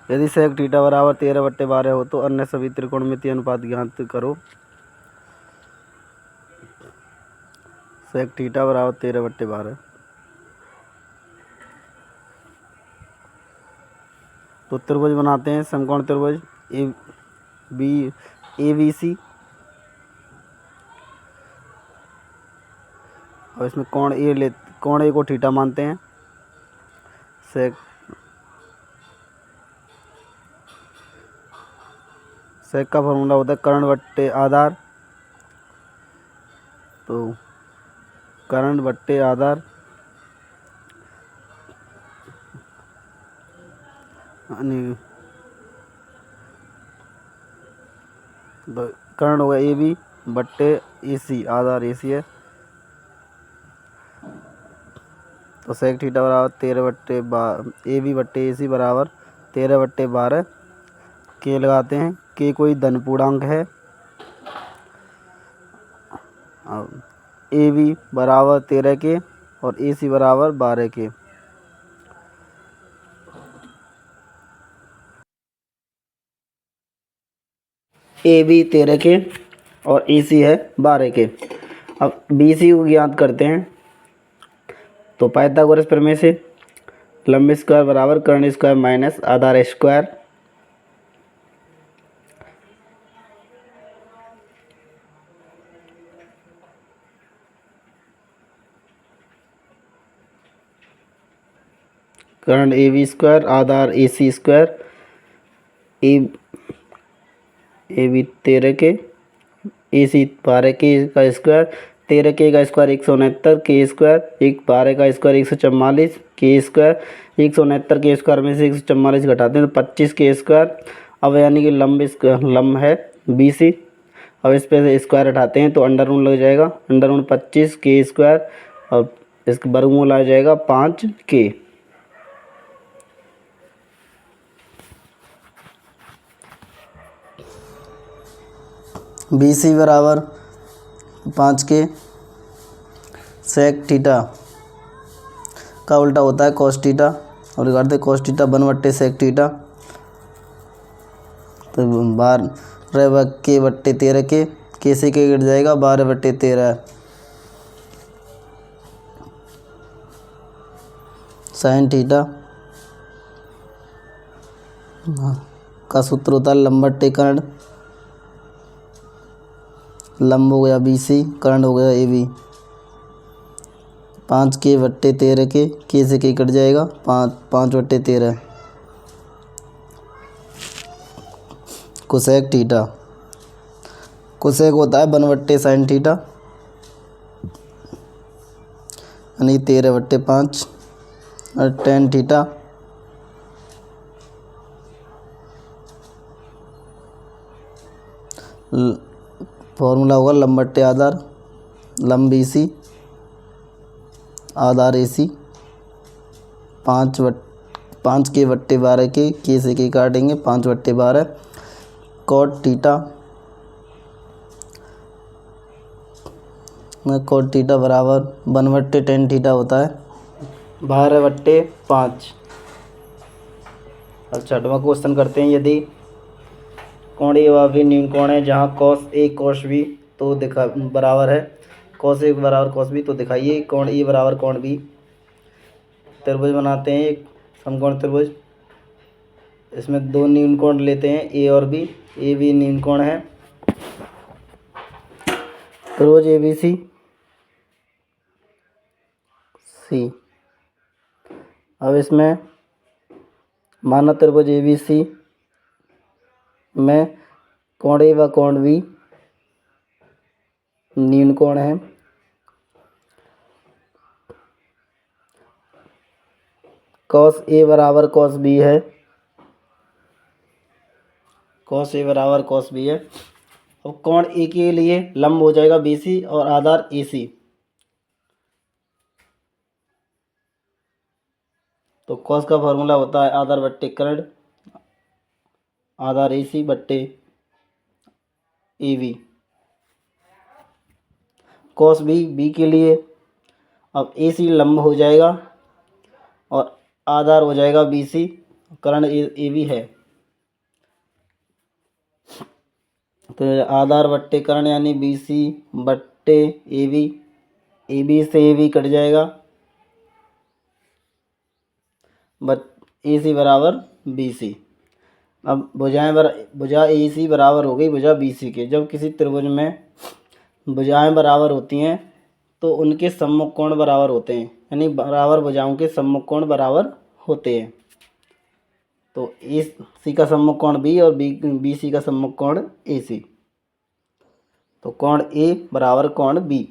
यदि sec theta बराबर 13/12 हो तो अन्य सभी त्रिकोणमितीय अनुपात ज्ञात करो। sec थीटा बराबर 13/12। तो त्रिभुज बनाते हैं, समकोण त्रिभुज ABC, और इसमें कोण ए को थीटा मानते हैं। सेक का फॉर्मूला होता है कर्ण बट्टे आधार। तो कर्ण बट्टे आधार यानी कर्ण होगा AB बट्टे AC, आधार AC है। तो सेक थीटा बराबर 13/12, AB बट्टे AC बराबर 13/12। के लगाते हैं, के कोई धन पूर्णांक है। AB बराबर 13 के और AC बराबर 12 के। AB 13 के और AC है 12 के। अब BC को ज्ञात करते हैं। तो पाइथागोरस प्रमेय से लंब स्क्वायर बराबर कर्ण स्क्वायर माइनस आधार स्क्वायर। कर्ण AB स्क्वायर आधार AC स्क्वायर। AB 13 के, AC 12 के का स्क्वायर। 13 के का स्क्वायर 169 के स्क्वायर, 12 का स्क्वायर 144 के स्क्वायर। 169 के स्क्वायर में से 144 घटाते हैं तो 25 के स्क्वायर। अब यानी कि लंब है BC। अब इस पे से स्क्वायर हटाते हैं तो अंडर रूट लग जाएगा, अंडर रूट 25 के स्क्वायर और इसका वर्गमूल आ जाएगा 5 के। BC बराबर 5 के। सेक थीटा का उल्टा होता है कॉस थीटा, और करते कॉस थीटा 1/2 सेक थीटा। तो 12 के बट्टे 13 के से के गिर जाएगा 12/13। साइन थीटा का सूत्र होता है लंब बट्टे कर्ण। लंब हो गया BC, कर्ण हो गया AB। 5 के बट्टे 13 के से के कट जाएगा 5/13। कोसेक थीटा, कोसेक होता है 1/sin थीटा यानी 13/5। और टेन थीटा फॉर्मूला होगा लंब बट्टे आधार, लंब BC आधार AC। 5 के बट्टे 12 के से के काटेंगे 5/12। कॉट थीटा, कॉट थीटा बराबर 1/tan थीटा होता है 12/5। अब 6वां क्वेश्चन करते हैं। यदि कोण ए व बी न्यून कोण है जहाँ cos A cos B तो बराबर है cos A बराबर cos B, तो दिखाइए कोण ए बराबर कोण B। त्रिभुज बनाते हैं एक समकोण त्रिभुज। इसमें 2 न्यून कोण लेते हैं A और B। A B न्यून कोण है। त्रिभुज ABC C। अब इसमें माना त्रिभुज ABC में कोण ए व कोण B न्यून कोण है। cos A बराबर cos B है, cos A बराबर cos B है। अब कोण A के लिए लंब हो जाएगा BC और आधार AC। तो cos का फॉर्मूला होता है आधार बट्टे कर्ण, आधार AC बट्टे AB। cos B के लिए अब AC लंब हो जाएगा और आधार हो जाएगा BC, कर्ण AB है। तो आधार बट्टे कर्ण यानी बी सी बट्टे ए बी, ए बी से ए बी कट जाएगा, बट ए सी बराबर बी सी। अब भुजा ए सी बराबर हो गई भुजा बी सी के। जब किसी त्रिभुज में भुजाएं बराबर होती हैं तो उनके सम्मुख कोण बराबर होते हैं, यानी बराबर भुजाओं के सम्मुख कोण बराबर होते हैं। तो ए सी का सम्मुख कोण बी और बी सी का सम्मुख कोण ए सी, तो कोण ए बराबर कोण बी।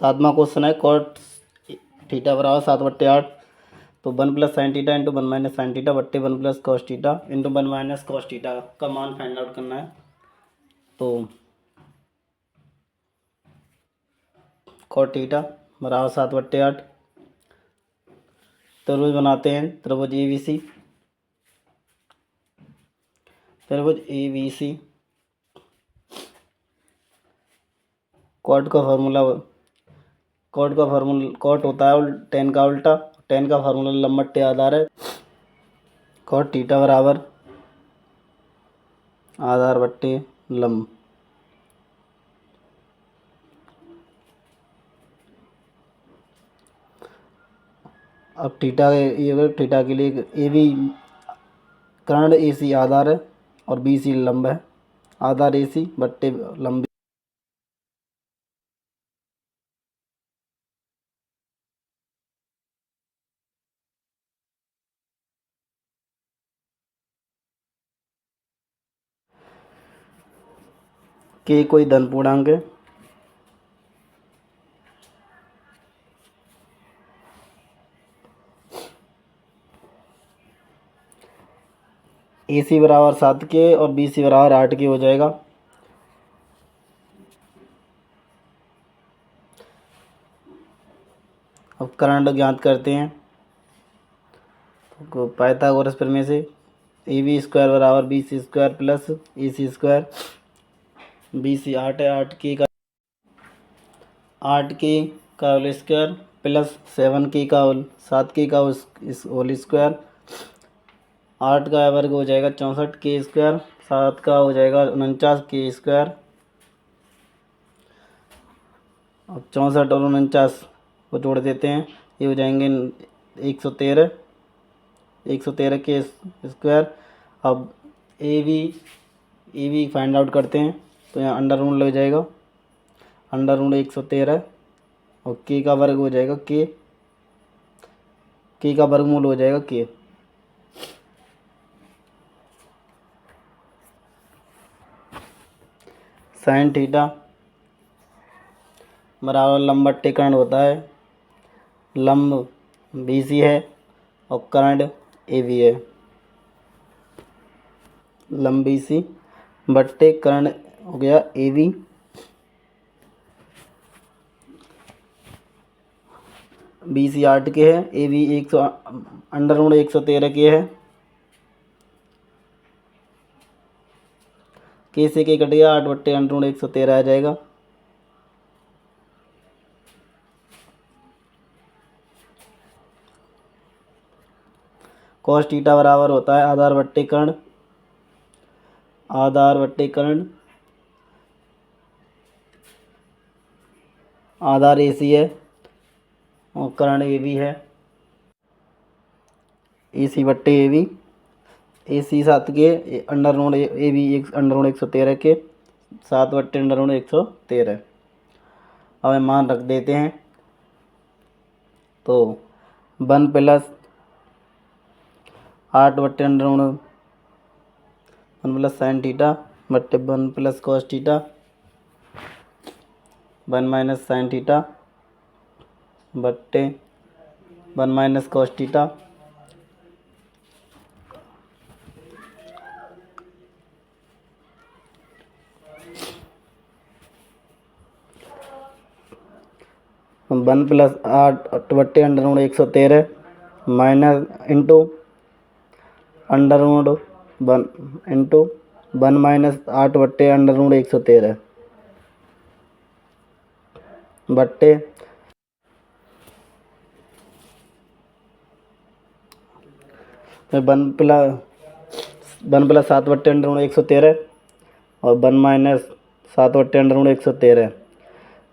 सातवां क्वेश्चन है कॉट थीटा बराबर 7/8, तो 1 plus sine theta into 1 minus sine theta बट्टे 1 plus cos theta into 1 minus cos theta का मान फाइंड आउट करना है। तो कॉट थीटा बराबर 7/8, त्रिभुज बनाते हैं, त्रिभुज ए बी सी, त्रिभुज ए बी सी कॉट का फार्मूला कॉट होता है टेन का उल्टा, टेन का फार्मूला लंब बट्टे आधार है, कॉट थीटा बराबर आधार बट्टे लंब। अब थीटा के लिए ए बी कर्ण ए सी आधार है और बी सी लंब है, आधार ए सी बट्टे लंब के कोई धन पूर्णांक है, ए सी बराबर 7 के और बी सी बराबर 8 के हो जाएगा। अब कर्ण ज्ञात करते हैं, तो पाइथागोरस प्रमेय से ए बी स्क्वायर बराबर बी सी स्क्वायर प्लस ए सी स्क्वायर, बी सी 8 है, 8 के का होल स्क्वायर प्लस 7 के का होल 7 के का होल स्क्वायर, 8 का वर्ग हो जाएगा 64 के स्क्वायर, 7 का हो जाएगा 49 के स्क्वायर। अब 64 और 49 को जोड़ देते हैं, ये हो जाएंगे 113 के स्क्वायर। अब ए बी फाइंड आउट करते हैं, तो यहाँ अंडर रूट लग जाएगा, अंडर रूट 113 और के का वर्ग हो जाएगा के का वर्गमूल हो जाएगा के। साइन थीटा बराबर लंब बट्टे कर्ण होता है, लंब बी सी है और कर्ण ए बी है, लंब बी सी बट्टे कर्ण हो गया ए बी, बी सी 8 के है, ए बी अंडर रूट 113 के है, के से के कट गया, 8 बट्टे अंडर रूट 113 आ जाएगा। कॉस थीटा बराबर होता है आधार बट्टे कर्ण, आधार ए सी है और कर्ण ए बी है, ए सी बट्टे ए बी, ए सी 7 के under root A B under root 113 के, 7 बट्टे अंडर रूट 113। अब मान रख देते हैं, तो 1 प्लस 8 बट्टे under root 1 plus sine theta बट्टे 1 plus cos theta 1 minus sine theta बट्टे 1 minus cos theta 1+8/√113 minus into √1 into 1-8/√113 बट्टे 1+7/√113 और 1-7/√113।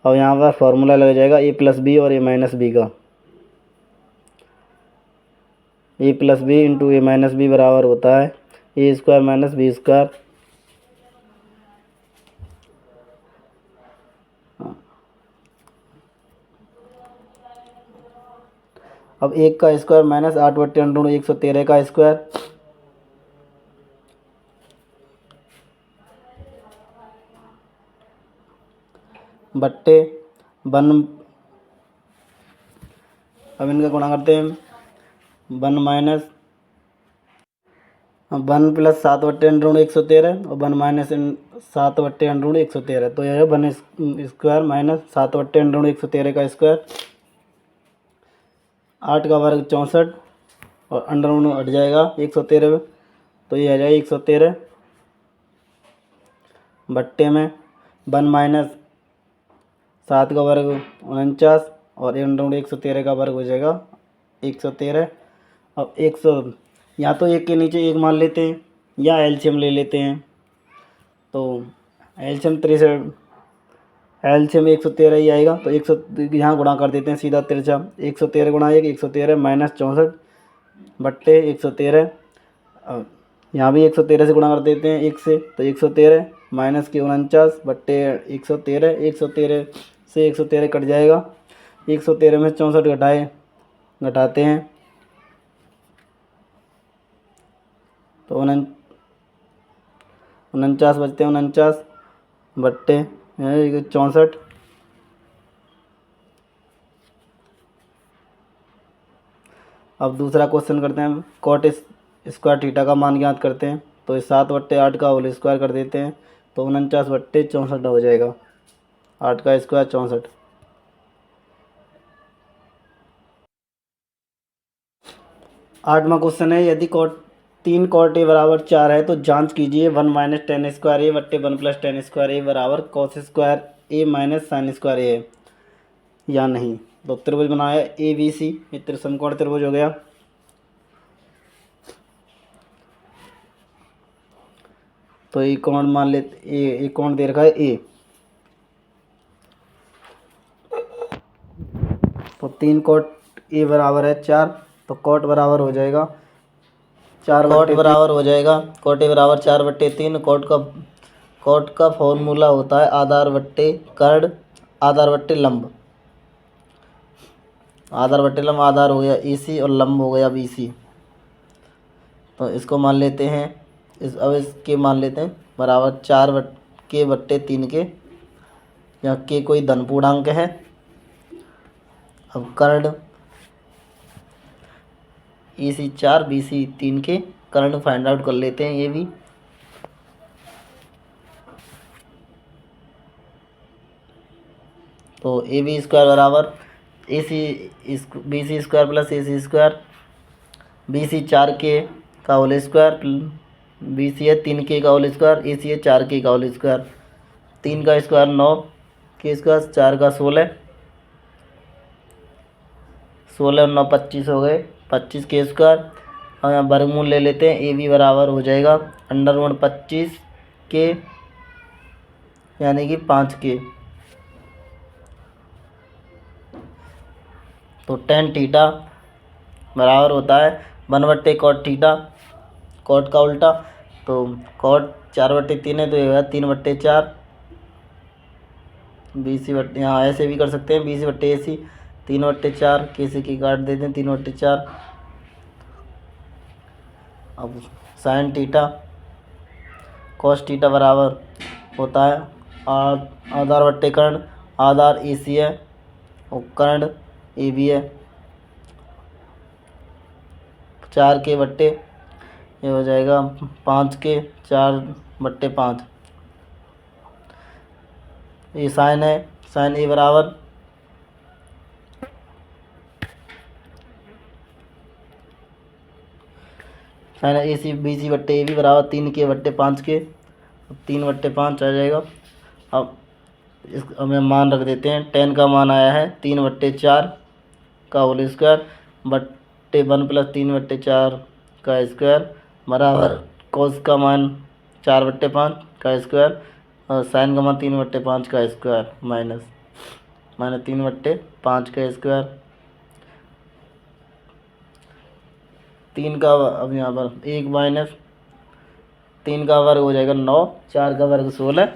और यहाँ पर फार्मूला लग जाएगा a+b और a-b का। a+b इंटू a-b बराबर होता है a² माइनस b²। अब 1 का स्क्वायर माइनस 8/√113 का स्क्वायर बट्टे 1। अब इनका गुणा करते हैं 1+7/√113 और 1-7/√113। तो यह है 1² माइनस 7/√113 का स्क्वायर। 8 का वर्ग 64 और अंडर हट जाएगा 113 तो ये आ जाएगा 113 बट्टे में 1 माइनस 7 का वर्ग 49 और अंडर 113 का वर्ग हो जाएगा 113। अब 100 या तो एक के नीचे एक मान लेते हैं या एलसीएम ले लेते हैं। तो एलसीएम 113 ही आएगा। तो 100 यहाँ गुणा कर देते हैं सीधा तिरछा 113 गुणा 1 113 माइनस 64 बट्टे 113। अब यहाँ भी 113 से गुणा कर देते हैं 1 से तो 113 माइनस के 49 बट्टे 113। 113 से 113 कट जाएगा। 113 में 64 घटाते हैं तो 49 बचते हैं 49 बट्टे 64। अब दूसरा क्वेश्चन करते हैं कॉट स्क्वायर थीटा का मान ज्ञात करते हैं। तो 7/8 का होल स्क्वायर कर देते हैं तो 49/64 हो जाएगा। 8 का स्क्वायर 64। 8वां क्वेश्चन है यदि 3 cot a बराबर 4 है तो जांच कीजिए 1 माइनस tan स्क्वायर ए बट्टे 1 प्लस tan स्क्वायर ए बराबर cos स्क्वायर ए माइनस साइन स्क्वायर ए है या नहीं। तो त्रिभुज बनाया ए बी सी, ये समकोण त्रिभुज हो गया। तो ये कोण मान लेते ए कोण दे रखा है ए। तो 3 cot ए बराबर है 4 तो cot बराबर हो जाएगा 4 cot बराबर हो जाएगा cot ए बराबर 4/3। cot का फॉर्मूला होता है आधार बट्टे कर्ण आधार बट्टे लंब। आधार बट्टे लंब, आधार हो गया AC और लंब हो गया BC। तो इसको मान लेते हैं अब इसके मान लेते हैं बराबर 4/3 के, यहाँ के कोई धन पूर्णांक है। अब कर्ण AC 4 BC 3 के कर्ण फाइंड आउट कर लेते हैं। ये भी तो AB स्क्वायर बराबर BC square plus AC square. BC 4K का होल स्क्वायर, BC है 3K का होल स्क्वायर, AC है 4K का होल स्क्वायर। 3 का स्क्वायर 9 के स्क्वायर, 4 का 16, 16 और 9 25 हो गए, 25 के स्क्वायर। और यहाँ वर्गमूल ले लेते हैं। AB बराबर हो जाएगा अंडर 25 के यानी कि 5K। तो tan थीटा बराबर होता है 1/cot थीटा, cot का उल्टा। तो cot 4/3 है तो ये होगा 3/4। BC बट्टे, यहाँ ऐसे भी कर सकते हैं BC/AC 3/4 कैसे की काट देते हैं 3/4। अब sin थीटा cos थीटा बराबर होता है आधार बट्टे कर्ण, आधार AC है और कर्ण AB है 4K बट्टे ये हो जाएगा 5K 4/5। ये साइन है, साइन A बराबर साइन ए सी बी सी बट्टे ए बी बराबर 3k/5 के, 3/5 आ जाएगा। अब हम मान रख देते हैं। टेन का मान आया है 3/4 का होल स्क्वायर बट्टे 1+3/4 का स्क्वायर बराबर कॉस का मान 4/5 का स्क्वायर और साइन का मान 3/5 का स्क्वायर माइनस 3/5 का स्क्वायर। 3 का अब यहाँ पर 1 माइनस 3 का वर्ग हो जाएगा 9, 4 का वर्ग 16,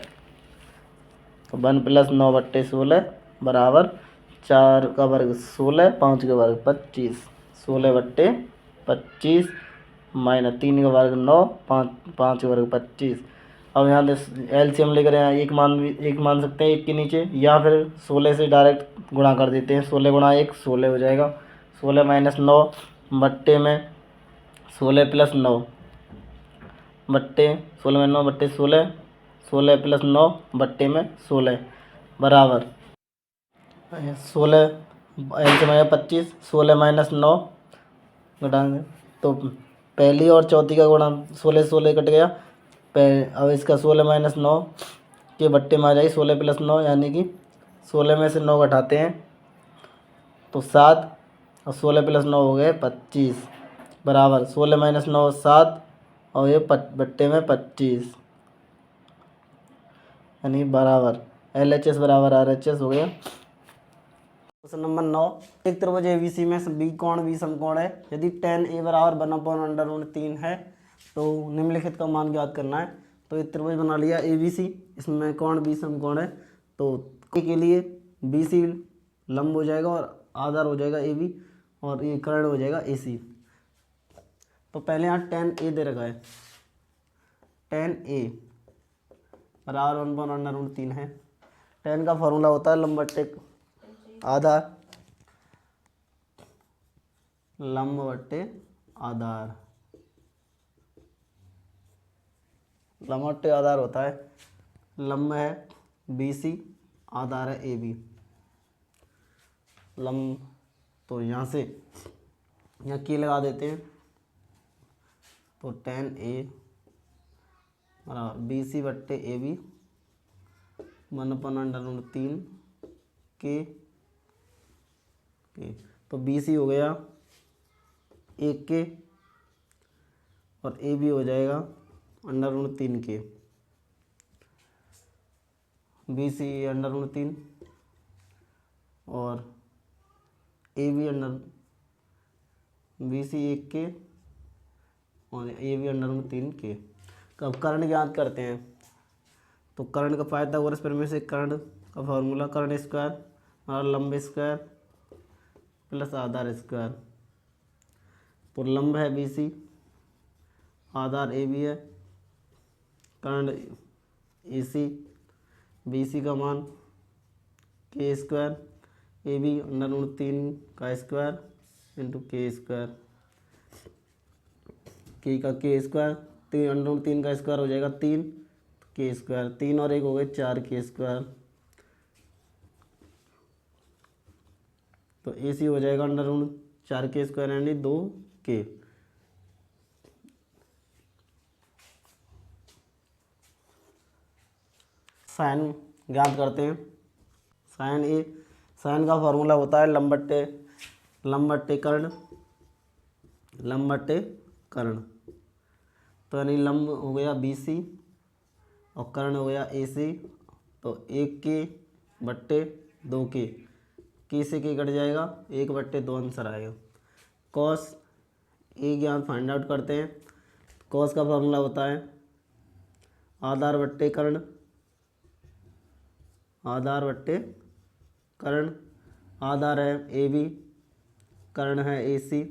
1+9/16 बराबर 4 का वर्ग 16, 5 का वर्ग 25, 16/25 माइनस 3 का वर्ग 9, 5 का वर्ग 25। अब यहाँ एलसीएम लेकर यहाँ एक मान सकते हैं 1 के नीचे, या फिर 16 से डायरेक्ट गुणा कर देते हैं। 16 गुणा 1 16 हो जाएगा। 16 - 9 बट्टे में 16 + 9 बट्टे 16 में 9 बट्टे 16, 16 + 9 बट्टे में 16 बराबर 16 एलसीएम आएगा 25, 16 - 9 घटाएंगे तो पहली और चौथी का गुणा 16 से 16 कट गया। अब इसका 16 - 9 के बट्टे में आ जाएगी 16 + 9, यानी कि 16 में से 9 घटाते हैं तो 7 और 16 + 9 हो गए 25 बराबर 16 - 9 7 और ये बट्टे में 25, यानी बराबर LHS बराबर RHS हो गया। क्वेश्चन नंबर 9, एक त्रिभुज ABC में बी कोण बी समकोण है। यदि tan A बराबर 1/√3 है तो निम्नलिखित का मान ज्ञात करना है। तो एक त्रिभुज बना लिया ABC, इसमें कोण बी समकोण है। तो के लिए BC लंब हो जाएगा और आधार हो जाएगा AB और ये कर्ण हो जाएगा AC। तो पहले यहाँ tan A दे रखा है, tan A बराबर 1/√3 है। tan का फॉर्मूला होता है लंब बट्टे आधार, लंब बट्टे आधार, लंब बट्टे आधार होता है। लंब है BC, आधार है AB। लंब तो यहाँ से यहाँ की लगा देते हैं तो tan A बराबर BC बट्टे AB 1/√3 के तो BC हो गया 1 के और AB हो जाएगा √3 के। BC √3 और AB BC 1 के और AB √3 के। कब कर्ण ज्ञात करते हैं तो कर्ण का पाइथागोरस प्रमेय से कर्ण का फॉर्मूला कर्ण स्क्वायर और लंब स्क्वायर प्लस आधार स्क्वायर। तो लंब है BC, आधार AB है, कर्ण AC, BC का मान k स्क्वायर, AB √3 का square into k square, k का k स्क्वायर, 3 का स्क्वायर हो जाएगा 3 k स्क्वायर, 3 और 1 हो गए 4 k स्क्वायर। तो AC हो जाएगा √4 k स्क्वायर यानी 2 k। साइन ज्ञात करते हैं। साइन का फॉर्मूला होता है लंब बट्टे कर्ण, लंब बट्टे कर्ण। तो यानी लंब हो गया BC और कर्ण हो गया AC। तो 1 के बट्टे 2 के से के कट जाएगा, 1/2 आंसर आएगा। कॉस ए ज्ञात फाइंड आउट करते हैं। कॉस का फॉर्मूला होता है आधार बट्टे कर्ण, आधार बट्टे कर्ण। आधार है AB, कर्ण है AC,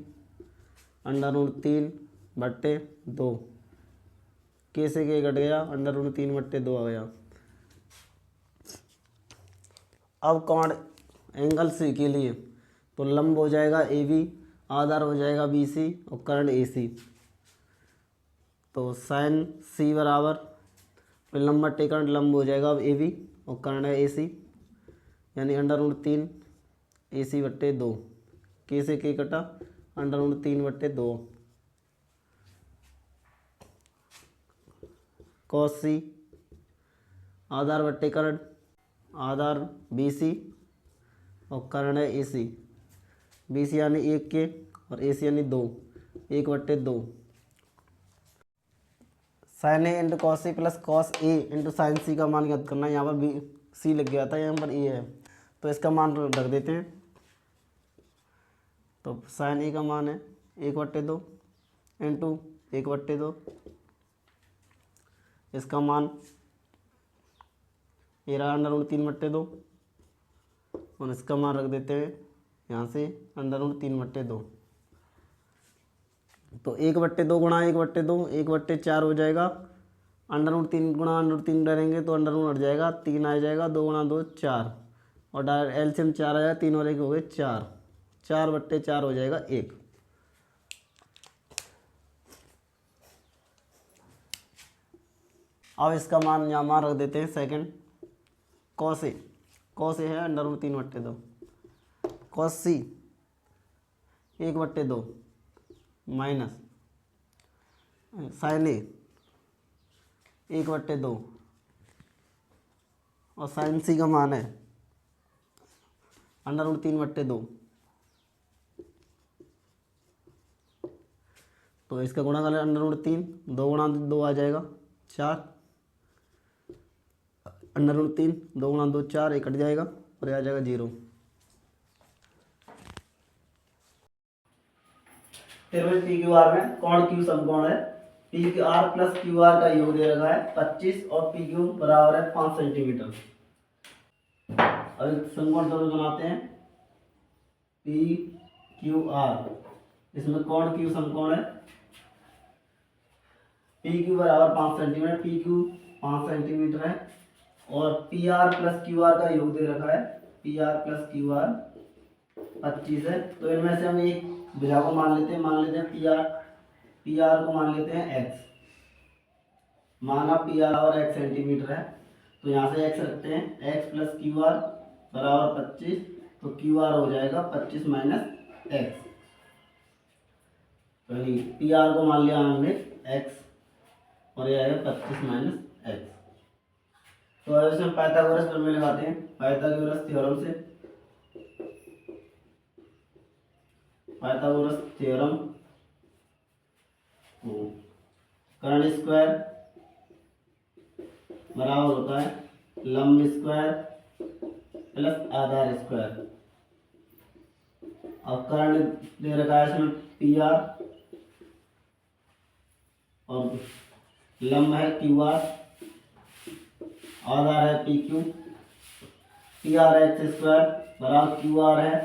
√3/2 के से के कट गया, √3/2 आ गया। अब कोण एंगल C के लिए तो लंब हो जाएगा AB, आधार हो जाएगा BC और कर्ण AC। तो साइन C बराबर फिर लंब बट्टे कर्ण, लंब हो जाएगा अब AB और कर्ण है AC, यानी √3 AC/2 के से के कटा, √3/2 कॉस सी, आधार बट्टे कर्ण, आधार बी सी और कर्ण है ए सी। बी सी यानी 1 के और ए सी यानी 2, 1/2। Sine a into cos c plus cos a into sine c का मान याद करना है। यहाँ पर बी सी लग गया था, यहाँ पर ए है, तो इसका मान रख देते हैं। तो साइन ए का मान है 1/2 इंटू 1/2, इसका मान ये रहा √3/2 और इसका मान रख देते हैं यहाँ से √3/2। तो 1/2 गुणा 1/2 1/4 हो जाएगा। √3 गुणा √3 करेंगे तो अंडर हट जाएगा, 3 आ जाएगा, 2 गुणा 2 4 और डायरेक्ट एलसीएम 4 आ जाएगा, 3 और 1 हो गए 4, 4/4 हो जाएगा 1। अब इसका मान यहाँ मान रख देते हैं सेकंड। कॉस ए है √3/2, कॉस सी 1/2 माइनस साइन ए 1/2 और साइन सी का मान है √3/2। तो इसका गुणा कर √3, 2 गुणा 2 आ जाएगा 4, √3 2 गुणा 2 4, 1 कट जाएगा और आ जाएगा 0। फिर पी क्यू आर में कौन क्यू समकोण है। P Q R plus Q R का योग दे रखा है 25 और पी क्यू बराबर है 5 सेंटीमीटर। अब समकोण दोनों बनाते हैं। पी क्यू आर, इसमें कौन क्यू समकोण है। पी क्यू बराबर 5 सेंटीमीटर, पी क्यू 5 सेंटीमीटर है और P R plus Q R का योग दे रखा है। P R plus Q R 25 है। तो इनमें से हम एक भुजा को मान लेते हैं पी आर को मान लेते हैं x। माना पी आर और x सेंटीमीटर है, तो यहाँ से x रखते हैं, x प्लस क्यू आर बराबर 25, तो क्यू आर हो जाएगा 25 माइनस x। तो पी आर को मान लिया हमने x और ये आएगा 25 माइनस x। तो अब इसमें पाइथागोरस प्रमेय लगाते हैं। पाइथागोरस थ्योरम कर्ण स्क्वायर बराबर होता है लंब स्क्वायर प्लस आधार स्क्वायर। और कर्ण दे रखा है इसमें पी आर और लंब है क्यू आर, आधार है P Q. P R X square बराबर क्यू आर है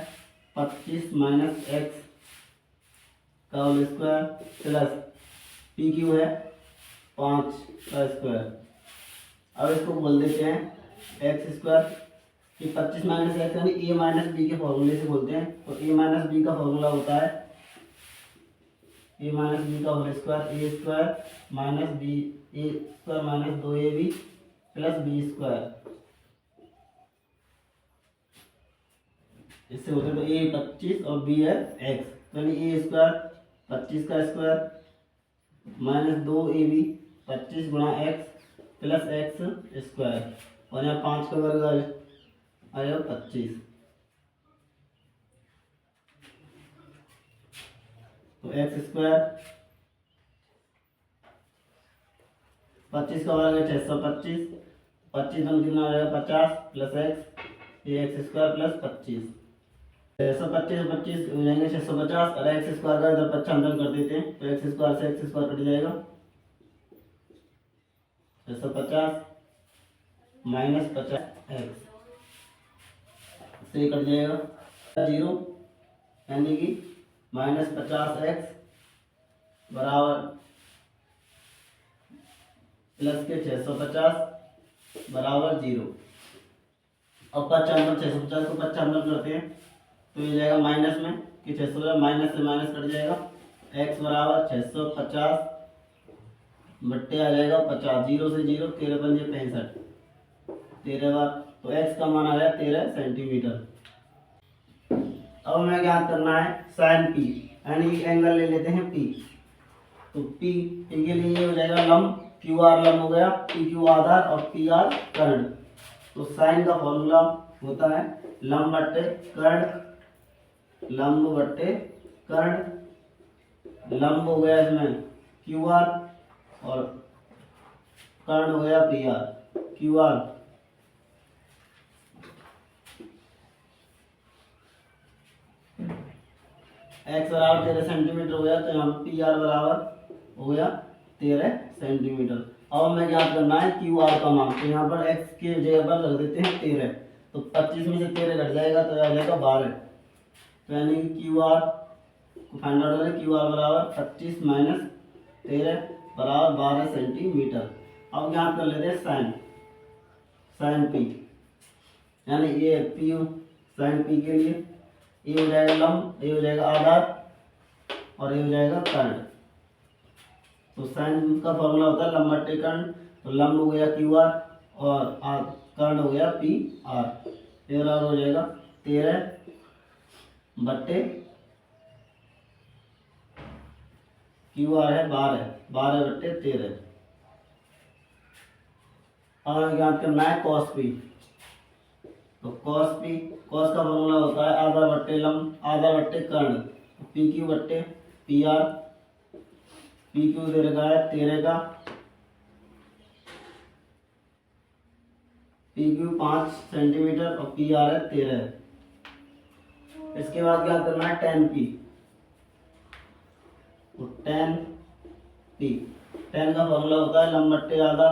25 माइनस एक्स का whole square plus P Q है 5 का स्क्वायर। अब इसको बोल देते हैं एक्स स्क्वायर कि 25 माइनस एक्स यानी ए माइनस बी के फॉर्मूले से बोलते हैं। तो ए माइनस बी का फॉर्मूला होता है ए माइनस बी का whole square, a square minus b, a square minus 2ab plus b square. इससे होते तो ए 25 और बी है एक्स, यानी ए स्क्वायर 25 का स्क्वायर माइनस 2ab 25 गुणा एक्स प्लस एक्स स्क्वायर और यहाँ 5 का वर्ग आएगा 25। तो एक्स स्क्वायर 25 का वर्ग है 625, 25 दूनी कितना आ जाएगा 50 प्लस एक्स, ये एक्स स्क्वायर प्लस 25, 625 25 हो जाएंगे 650 और एक्स स्क्वायर का इधर 55 कर देते हैं तो एक्स स्क्वायर से एक्स स्क्वायर कट जाएगा 650 माइनस 50 एक्स से कट जाएगा 0, यानी कि माइनस 50 एक्स बराबर प्लस के 650 बराबर 0। अब 55 650 को 55 करते हैं तो ये जाएगा माइनस में कि 650 माइनस से माइनस कट जाएगा, x बराबर 650 बट्टे आ जाएगा 50, 0 से 0 13 पंजे 65, 13 बार, तो x का मान आ गया 13 सेंटीमीटर। अब हमें ज्ञात करना है साइन p, यानी एंगल ले लेते हैं p। तो p के लिए ये हो जाएगा लंब क्यू आर लंब हो गया, पी क्यू आधार और पी आर कर्ण। तो साइन का फॉर्मूला होता है लंब बट्टे कर्ण, लंब बट्टे कर्ण। लंब हो गया इसमें क्यू आर और कर्ण हो गया P R. Q R x बराबर 13 सेंटीमीटर हो गया, तो यहाँ पी आर बराबर हो गया 13 सेंटीमीटर। अब हमें ज्ञात करना है क्यू आर का मान, तो यहाँ पर एक्स की जगह पर रख देते हैं 13, तो 25 में से 13 घट जाएगा तो आ जाएगा 12। तो यानी क्यू आर को फाइंड आउट करें, क्यू आर बराबर 25 माइनस 13 बराबर 12 सेंटीमीटर। अब ज्ञात कर लेते हैं साइन, साइन पी, यानी ये पी साइन पी के लिए ये हो जाएगा लंब, ये हो जाएगा आधार और ये हो जाएगा कर्ण। तो साइन का फॉर्मूला होता है लंब बट्टे कर्ण, तो लंब हो गया क्यू आर और कर्ण हो गया पी आर। ये बराबर हो जाएगा 13 बट्टे क्यू आर है 12, 12 बट्टे 13। और ज्ञात करना है कॉस पी, तो कॉस पी, कॉस का फॉर्मूला होता है आधा बट्टे लंब, आधा बट्टे कर्ण, पी क्यू बट्टे पी आर। पी क्यू दे रखा है 13 का, पी क्यू 5 सेंटीमीटर और पी आर है 13। इसके बाद क्या करना है टेन पी, तो टेन पी, टेन का फॉर्मूला होता है लंब बट्टे आधा,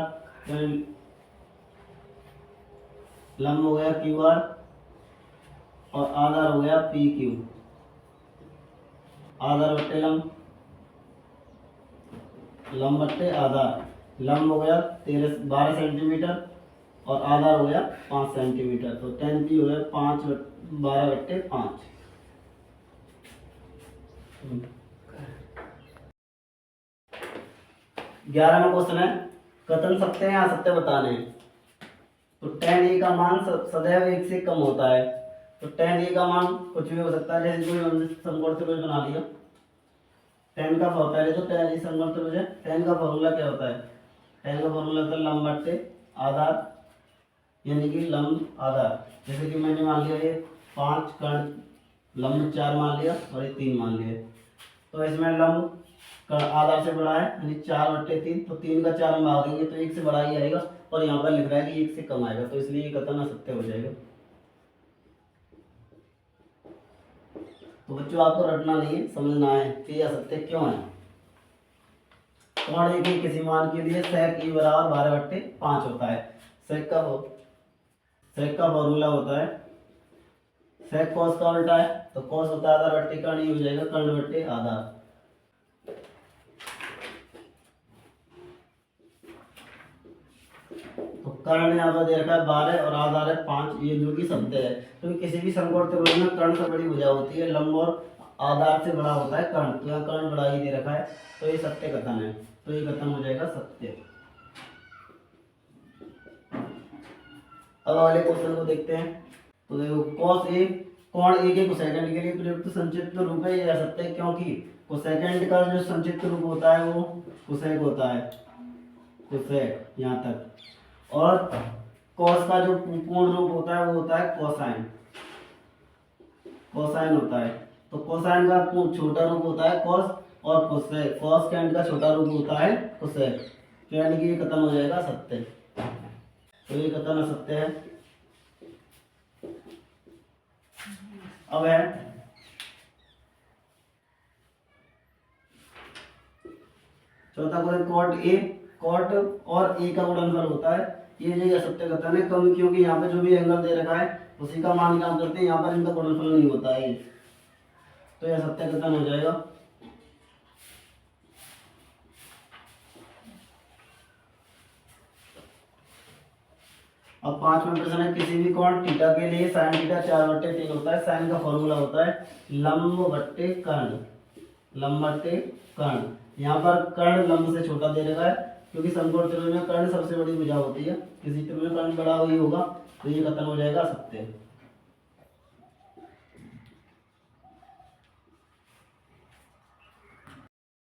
लंब हो गया क्यू आर और आधार हो गया पी क्यू। आधार बट्टे लंब, लंब बट्टे आधार, लंब हो गया 12 सेंटीमीटर और आधार हो गया 5 सेंटीमीटर। तो 10 पी हो गया 12 बट्टे 5। 11वां क्वेश्चन है कथन सत्य है या असत्य बताने हैं। तो tan ए का मान सदैव 1 से कम होता है। तो tan ए का मान कुछ भी हो सकता है, जैसे कोई समकोण त्रिभुज बना लिया, tan का पहले तो tan ए समकोण त्रिभुज है, tan का फॉर्मूला क्या होता है, tan का फॉर्मूला होता है लंब बट्टे आधार, यानी कि लंब आधार। जैसे कि मैंने मान लिया ये 5 कर्ण, लंब 4 मान लिया और ये 3 मान लिया, तो इसमें लंब आधार से बड़ा है यानी 4/3, तो 3 का 4 में भाग देंगे तो 1 से बड़ा ही आएगा, और यहाँ पर लिख रहा है कि 1 से कम आएगा, तो इसलिए ये कथन असत्य हो जाएगा। तो बच्चों आपको रटना नहीं है, समझना है कि ये असत्य क्यों है। कोण ए के किसी मान के लिए sec e बराबर 12/5 होता है। sec का फॉर्मूला होता है sec cos का उल्टा है, तो cos होता है आधार बट्टे कर्ण, ये हो जाएगा कर्ण बट्टे आधार। तो कर्ण यहाँ पर दे रखा है 12 और आधार है 5, ये जो कि सत्य है, क्योंकि किसी भी समकोण त्रिभुज में कर्ण से बड़ी भुजा होती है, लंब और आधार से बड़ा होता है कर्ण, तो यहाँ कर्ण बड़ा ही दे रखा है, तो ये सत्य कथन है, तो ये कथन हो जाएगा सत्य। अब अगले क्वेश्चन को देखते हैं। तो देखो cos ए कोण ए के कोसेकेंड के लिए प्रयुक्त संक्षिप्त रूप है, यह सत्य है क्योंकि कोसेकेंड का जो संक्षिप्त रूप होता है वो कोसेक होता है, कोसेक यहाँ तक, और cos का जो पूर्ण रूप होता है वो होता है कोसाइन, कोसाइन होता है। तो कोसाइन का छोटा रूप होता है cos, और कोसेक, cos के अंड का छोटा रूप होता है कोसेक, तो यानी कि ये कथन हो जाएगा सत्य, तो ये कथन असत्य है। अब है चौथा क्वेश्चन, कॉट और ए का गुणनफल होता है, ये जो असत्य कथन है कम, क्योंकि यहाँ पे जो भी एंगल दे रखा है उसी का मान निकाल करते हैं, यहाँ पर इनका गुणनफल नहीं होता है, तो यह सत्य कथन हो जाएगा। अब 5वां प्रश्न है, किसी भी कोण थीटा के लिए sin थीटा 4/3 होता है। sin का फॉर्मूला होता है लंब बट्टे कर्ण, लंब बट्टे कर्ण। यहाँ पर कर्ण लंब से छोटा दे रखा है, क्योंकि समकोण त्रिभुज में कर्ण सबसे बड़ी भुजा होती है, किसी त्रिभुज में कर्ण बड़ा वही होगा, तो ये कथन हो जाएगा सत्य।